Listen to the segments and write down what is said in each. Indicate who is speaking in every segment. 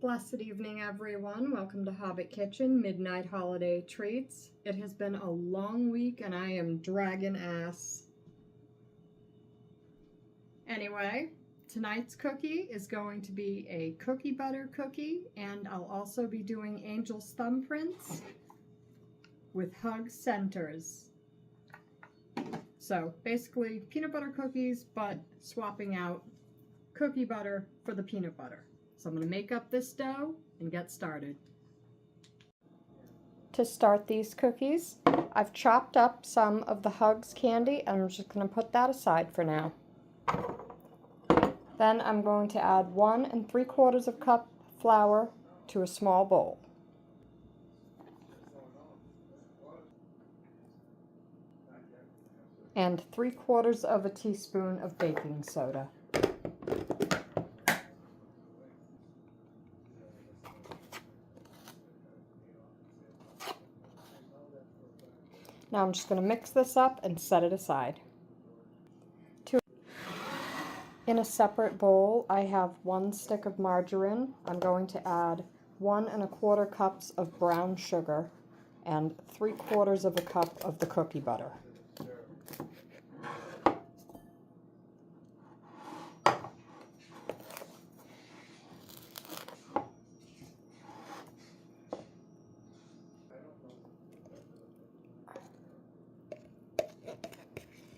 Speaker 1: Blessed evening, everyone. Welcome to Hobbit Kitchen Midnight Holiday Treats. It has been a long week and I am dragging ass. Anyway, tonight's cookie is going to be a cookie butter cookie, and I'll also be doing Angel's thumbprints with hug centers. So basically peanut butter cookies, but swapping out cookie butter for the peanut butter. So I'm going to make up this dough and get started. To start these cookies, I've chopped up some of the Hugs candy and I'm just going to put that aside for now. Then I'm going to add 1 3/4 cup flour to a small bowl. And 3/4 teaspoon of baking soda. Now I'm just going to mix this up and set it aside. In a separate bowl, I have 1 stick of margarine. I'm going to add 1 1/4 cups of brown sugar and 3/4 cup of the cookie butter.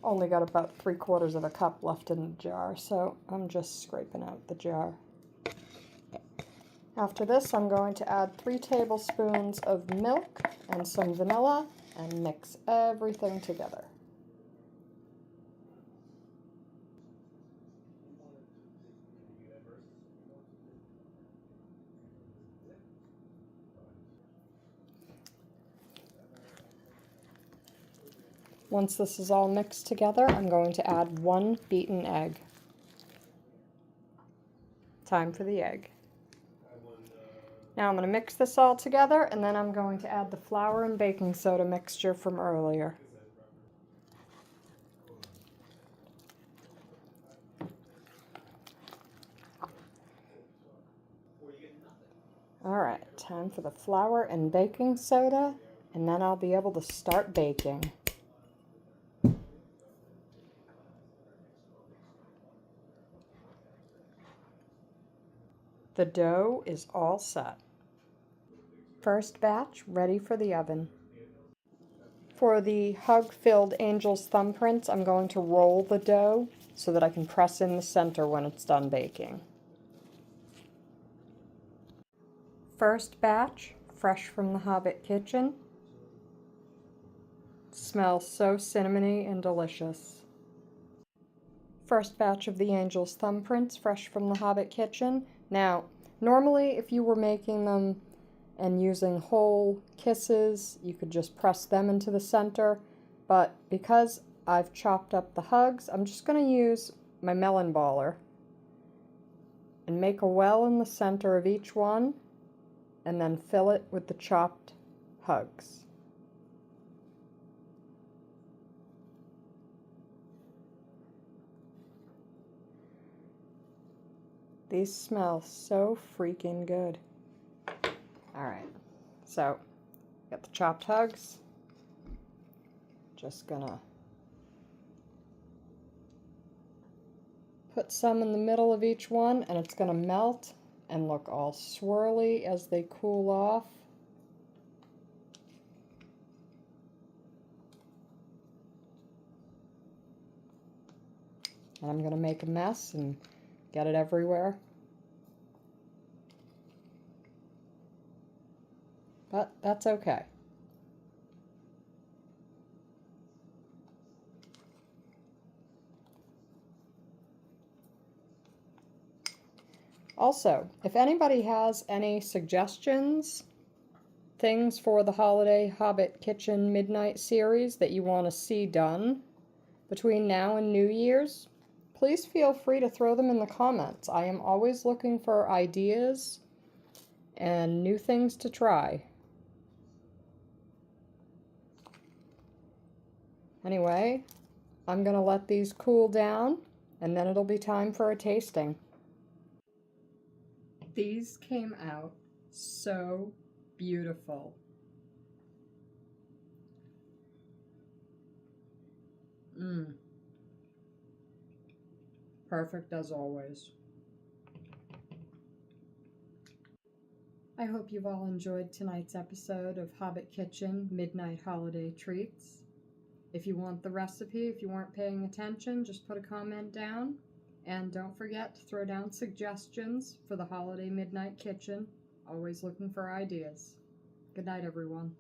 Speaker 1: Only got about 3/4 cup left in the jar, so I'm just scraping out the jar. After this, I'm going to add 3 tablespoons of milk and some vanilla and mix everything together. Once this is all mixed together, I'm going to add 1 beaten egg. Time for the egg. Now I'm going to mix this all together, and then I'm going to add the flour and baking soda mixture from earlier. Alright, time for the flour and baking soda, and then I'll be able to start baking. The dough is all set. First batch ready for the oven. For the hug-filled Angel's thumbprints, I'm going to roll the dough so that I can press in the center when it's done baking. First batch, fresh from the Hobbit kitchen. Smells so cinnamony and delicious. First batch of the Angel's thumbprints, fresh from the Hobbit kitchen. Now, normally if you were making them and using whole kisses, you could just press them into the center, but because I've chopped up the hugs, I'm just going to use my melon baller and make a well in the center of each one and then fill it with the chopped hugs. These smell so freaking good. Alright, so got the chopped hugs. Just gonna put some in the middle of each one, and it's gonna melt and look all swirly as they cool off. And I'm gonna make a mess and get it everywhere. But that's okay. Also, if anybody has any suggestions, things for the holiday Hobbit Kitchen Midnight series that you want to see done between now and New Year's, please feel free to throw them in the comments. I am always looking for ideas and new things to try. Anyway, I'm going to let these cool down, and then it'll be time for a tasting. These came out so beautiful. Perfect as always. I hope you've all enjoyed tonight's episode of Hobbit Kitchen Midnight Holiday Treats. If you want the recipe, if you weren't paying attention, just put a comment down. And don't forget to throw down suggestions for the Holiday Midnight Kitchen. Always looking for ideas. Good night, everyone.